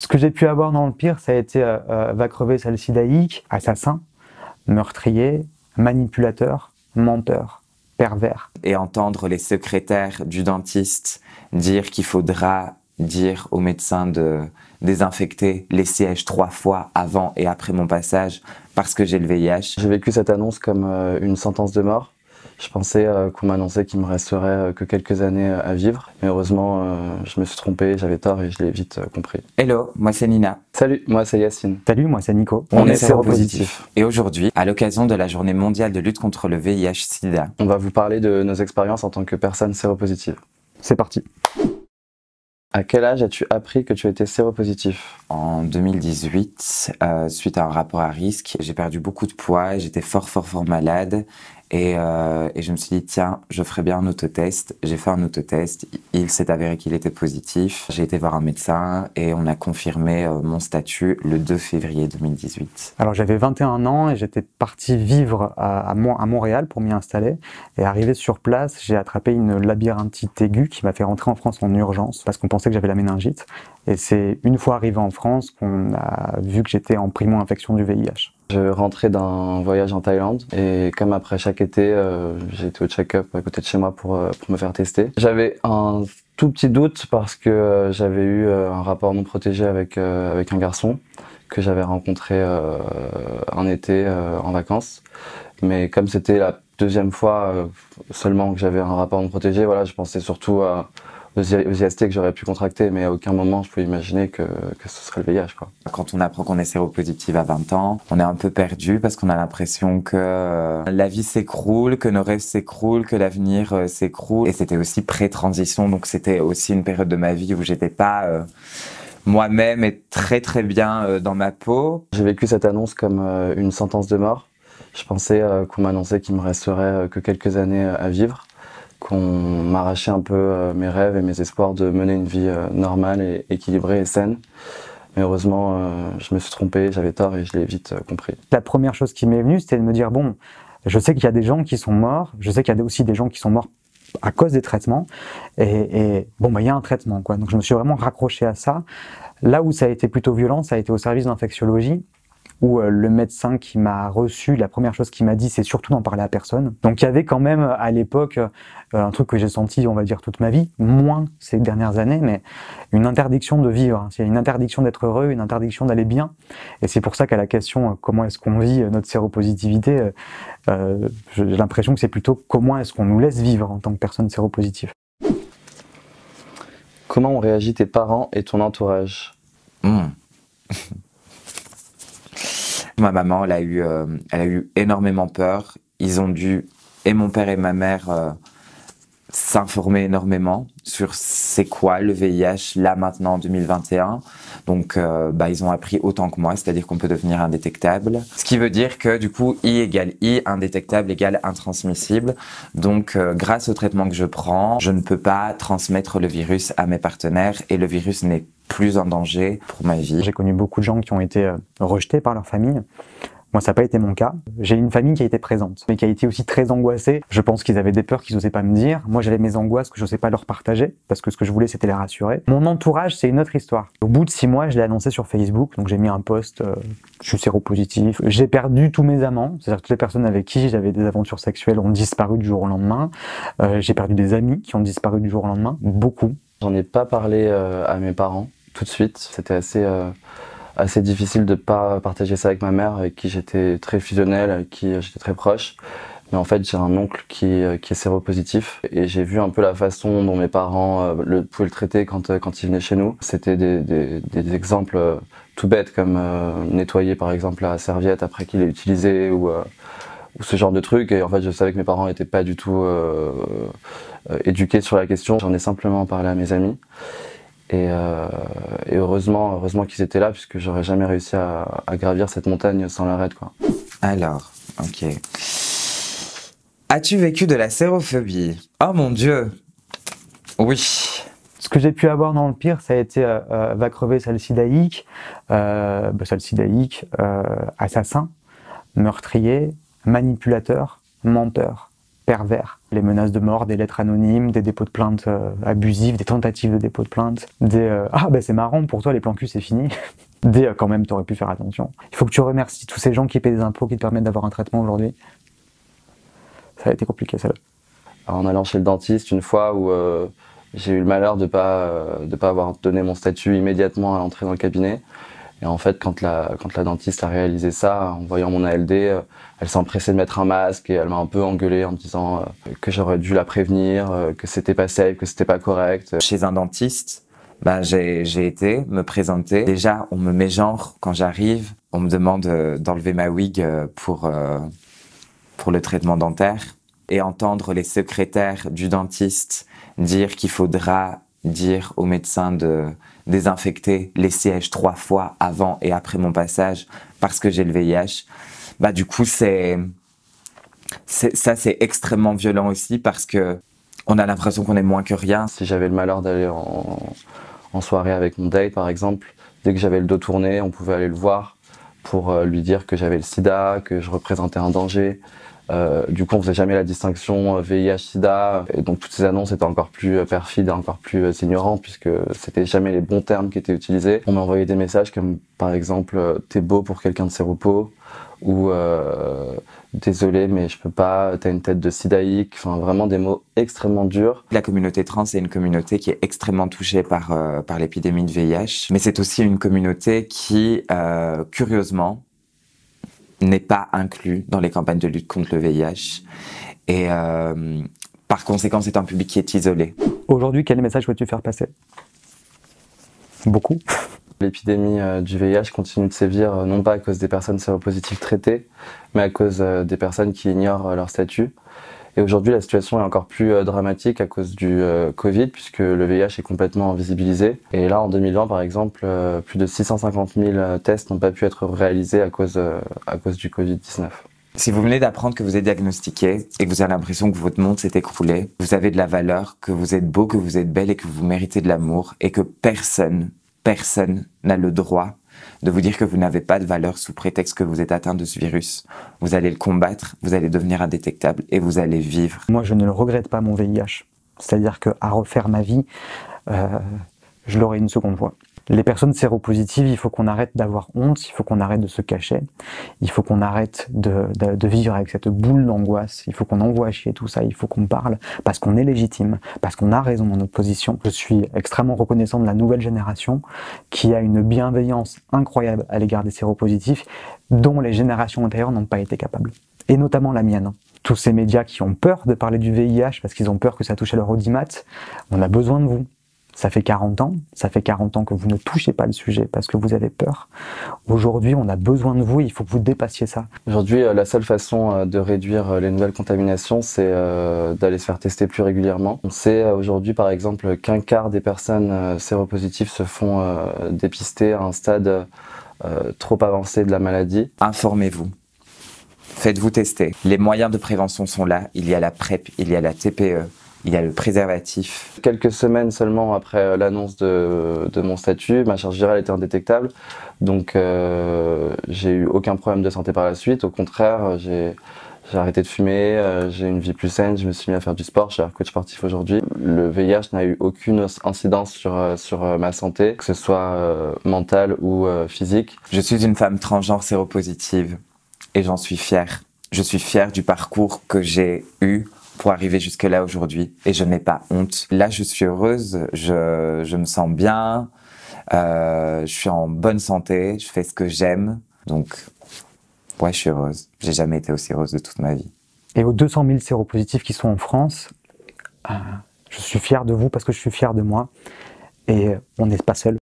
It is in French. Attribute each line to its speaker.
Speaker 1: Ce que j'ai pu avoir dans le pire, ça a été va crever salcidaïque, assassin, meurtrier, manipulateur, menteur, pervers.
Speaker 2: Et entendre les secrétaires du dentiste dire qu'il faudra dire au médecin de désinfecter les sièges 3 fois avant et après mon passage parce que j'ai le VIH.
Speaker 3: J'ai vécu cette annonce comme une sentence de mort. Je pensais qu'on m'annonçait qu'il me resterait que quelques années à vivre. Mais heureusement, je me suis trompé, j'avais tort et je l'ai vite compris.
Speaker 2: Hello, moi c'est Nina.
Speaker 3: Salut, moi c'est Yacine.
Speaker 1: Salut, moi c'est Nico.
Speaker 2: On est séropositif. Et aujourd'hui, à l'occasion de la journée mondiale de lutte contre le VIH/SIDA,
Speaker 3: On va vous parler de nos expériences en tant que personne séropositive.
Speaker 1: C'est parti.
Speaker 3: À quel âge as-tu appris que tu étais séropositif?
Speaker 2: En 2018, suite à un rapport à risque, j'ai perdu beaucoup de poids et j'étais fort malade. Et je me suis dit, tiens, je ferais bien un autotest. J'ai fait un autotest, il s'est avéré qu'il était positif. J'ai été voir un médecin et on a confirmé mon statut le 2 février 2018.
Speaker 1: Alors j'avais 21 ans et j'étais parti vivre à Montréal pour m'y installer. Et arrivé sur place, j'ai attrapé une labyrinthite aiguë qui m'a fait rentrer en France en urgence parce qu'on pensait que j'avais la méningite. Et c'est une fois arrivé en France qu'on a vu que j'étais en primo-infection du VIH.
Speaker 3: Je rentrais d'un voyage en Thaïlande et comme après chaque été, j'étais au check-up à côté de chez moi pour me faire tester. J'avais un tout petit doute parce que j'avais eu un rapport non protégé avec un garçon que j'avais rencontré en été en vacances. Mais comme c'était la deuxième fois seulement que j'avais un rapport non protégé, voilà, je pensais surtout aux IST que j'aurais pu contracter, mais à aucun moment je pouvais imaginer que ce serait le VIH, quoi.
Speaker 2: Quand on apprend qu'on est séropositif à 20 ans, on est un peu perdu parce qu'on a l'impression que la vie s'écroule, que nos rêves s'écroulent, que l'avenir s'écroule. Et c'était aussi pré-transition, donc c'était aussi une période de ma vie où j'étais pas moi-même et très bien dans ma peau.
Speaker 3: J'ai vécu cette annonce comme une sentence de mort. Je pensais qu'on m'annonçait qu'il me resterait que quelques années à vivre, qu'on m'arrachait un peu mes rêves et mes espoirs de mener une vie normale et équilibrée et saine. Mais heureusement, je me suis trompé, j'avais tort et je l'ai vite compris.
Speaker 1: La première chose qui m'est venue, c'était de me dire, bon, je sais qu'il y a des gens qui sont morts, je sais qu'il y a aussi des gens qui sont morts à cause des traitements, et bon, bah, il y a un traitement, quoi. Donc je me suis vraiment raccroché à ça. Là où ça a été plutôt violent, ça a été au service d'infectiologie, où le médecin qui m'a reçu, la première chose qu'il m'a dit, c'est surtout n'en parler à personne. Donc il y avait quand même à l'époque un truc que j'ai senti, on va dire, toute ma vie, moins ces dernières années, mais une interdiction de vivre. C'est une interdiction d'être heureux, une interdiction d'aller bien. Et c'est pour ça qu'à la question comment est-ce qu'on vit notre séropositivité, j'ai l'impression que c'est plutôt comment est-ce qu'on nous laisse vivre en tant que personne séropositive.
Speaker 3: Comment ont réagi tes parents et ton entourage?
Speaker 2: Ma maman, elle a eu énormément peur. Ils ont dû, et mon père et ma mère, s'informer énormément sur c'est quoi le VIH là maintenant en 2021. Donc ils ont appris autant que moi, c'est-à-dire qu'on peut devenir indétectable. Ce qui veut dire que du coup I égale I, indétectable égale intransmissible. Donc grâce au traitement que je prends, je ne peux pas transmettre le virus à mes partenaires et le virus n'est plus en danger pour ma vie.
Speaker 1: J'ai connu beaucoup de gens qui ont été rejetés par leur famille. Moi, ça n'a pas été mon cas. J'ai une famille qui a été présente, mais qui a été aussi très angoissée. Je pense qu'ils avaient des peurs qu'ils n'osaient pas me dire. Moi, j'avais mes angoisses que je n'osais pas leur partager, parce que ce que je voulais, c'était les rassurer. Mon entourage, c'est une autre histoire. Au bout de 6 mois, je l'ai annoncé sur Facebook, donc j'ai mis un post, je suis séropositif. J'ai perdu tous mes amants, c'est-à-dire toutes les personnes avec qui j'avais des aventures sexuelles ont disparu du jour au lendemain. J'ai perdu des amis qui ont disparu du jour au lendemain, beaucoup.
Speaker 3: J'en ai pas parlé à mes parents tout de suite. C'était assez difficile de pas partager ça avec ma mère, avec qui j'étais très fusionnel, avec qui j'étais très proche. Mais en fait, j'ai un oncle qui est séropositif et j'ai vu un peu la façon dont mes parents pouvaient le traiter quand il venait chez nous. C'était des exemples tout bêtes comme nettoyer par exemple la serviette après qu'il l'ait utilisée ou ce genre de trucs. Et en fait, je savais que mes parents n'étaient pas du tout éduqués sur la question. J'en ai simplement parlé à mes amis. Et heureusement qu'ils étaient là, puisque j'aurais jamais réussi à gravir cette montagne sans leur aide, quoi.
Speaker 2: Alors, ok. As-tu vécu de la sérophobie? Oh mon Dieu! Oui.
Speaker 1: Ce que j'ai pu avoir dans le pire, ça a été va crever salcidaïque, assassin, meurtrier, manipulateur, menteur, pervers. Les menaces de mort, des lettres anonymes, des dépôts de plainte abusifs, des tentatives de dépôt de plainte, des « Ah ben c'est marrant, pour toi les plans cul c'est fini », des « Quand même t'aurais pu faire attention ». Il faut que tu remercies tous ces gens qui paient des impôts qui te permettent d'avoir un traitement aujourd'hui. Ça a été compliqué celle-là.
Speaker 3: En allant chez le dentiste une fois où j'ai eu le malheur de pas avoir donné mon statut immédiatement à l'entrée dans le cabinet. Et en fait, quand la dentiste a réalisé ça, en voyant mon ALD, elle s'est empressée de mettre un masque et elle m'a un peu engueulé en me disant que j'aurais dû la prévenir, que c'était pas safe, que c'était pas correct.
Speaker 2: Chez un dentiste, j'ai été me présenter. Déjà, on me met genre quand j'arrive, on me demande d'enlever ma wig pour le traitement dentaire. Et entendre les secrétaires du dentiste dire qu'il faudra dire au médecin de désinfecter les sièges 3 fois avant et après mon passage parce que j'ai le VIH, du coup c'est extrêmement violent aussi parce que on a l'impression qu'on est moins que rien.
Speaker 3: Si j'avais le malheur d'aller en soirée avec mon date par exemple, dès que j'avais le dos tourné, on pouvait aller le voir pour lui dire que j'avais le sida, que je représentais un danger. Du coup, on faisait jamais la distinction VIH/SIDA, et donc toutes ces annonces étaient encore plus perfides, encore plus ignorantes, puisque c'était jamais les bons termes qui étaient utilisés. On m'a envoyé des messages comme, par exemple, t'es beau pour quelqu'un de séropos, ou désolé, mais je peux pas, t'as une tête de sidaïque, enfin vraiment des mots extrêmement durs.
Speaker 2: La communauté trans est une communauté qui est extrêmement touchée par l'épidémie de VIH, mais c'est aussi une communauté qui, curieusement, n'est pas inclus dans les campagnes de lutte contre le VIH et par conséquent c'est un public qui est isolé.
Speaker 1: Aujourd'hui, quel message souhaites-tu faire passer? Beaucoup.
Speaker 3: L'épidémie du VIH continue de sévir non pas à cause des personnes séropositives traitées, mais à cause des personnes qui ignorent leur statut. Et aujourd'hui, la situation est encore plus dramatique à cause du Covid, puisque le VIH est complètement invisibilisé. Et là, en 2020, par exemple, plus de 650 000 tests n'ont pas pu être réalisés à cause du Covid-19.
Speaker 2: Si vous venez d'apprendre que vous êtes diagnostiqué et que vous avez l'impression que votre monde s'est écroulé, vous avez de la valeur, que vous êtes beau, que vous êtes belle et que vous méritez de l'amour et que personne n'a le droit de vous dire que vous n'avez pas de valeur sous prétexte que vous êtes atteint de ce virus. Vous allez le combattre, vous allez devenir indétectable et vous allez vivre.
Speaker 1: Moi, je ne le regrette pas, mon VIH. C'est-à-dire qu'à refaire ma vie, je l'aurai une seconde fois. Les personnes séropositives, il faut qu'on arrête d'avoir honte, il faut qu'on arrête de se cacher, il faut qu'on arrête de vivre avec cette boule d'angoisse, il faut qu'on envoie chier tout ça, il faut qu'on parle, parce qu'on est légitime, parce qu'on a raison dans notre position. Je suis extrêmement reconnaissant de la nouvelle génération qui a une bienveillance incroyable à l'égard des séropositifs dont les générations antérieures n'ont pas été capables. Et notamment la mienne. Tous ces médias qui ont peur de parler du VIH parce qu'ils ont peur que ça touche à leur audimat, on a besoin de vous. Ça fait 40 ans que vous ne touchez pas le sujet parce que vous avez peur. Aujourd'hui, on a besoin de vous, il faut que vous dépassiez ça.
Speaker 3: Aujourd'hui, la seule façon de réduire les nouvelles contaminations, c'est d'aller se faire tester plus régulièrement. On sait aujourd'hui, par exemple, qu'un quart des personnes séropositives se font dépister à un stade trop avancé de la maladie.
Speaker 2: Informez-vous. Faites-vous tester. Les moyens de prévention sont là. Il y a la PrEP, il y a la TPE. Il y a le préservatif.
Speaker 3: Quelques semaines seulement après l'annonce de mon statut, ma charge virale était indétectable. Donc j'ai eu aucun problème de santé par la suite. Au contraire, j'ai arrêté de fumer, j'ai une vie plus saine, je me suis mis à faire du sport, je suis coach sportif aujourd'hui. Le VIH n'a eu aucune incidence sur ma santé, que ce soit mentale ou physique.
Speaker 2: Je suis une femme transgenre séropositive et j'en suis fière. Je suis fière du parcours que j'ai eu pour arriver jusque-là aujourd'hui et je n'ai pas honte. Là, je suis heureuse, je me sens bien, je suis en bonne santé, je fais ce que j'aime. Donc, ouais, je suis heureuse. J'ai jamais été aussi heureuse de toute ma vie.
Speaker 1: Et aux 200 000 séropositifs qui sont en France, je suis fier de vous parce que je suis fier de moi et on n'est pas seul.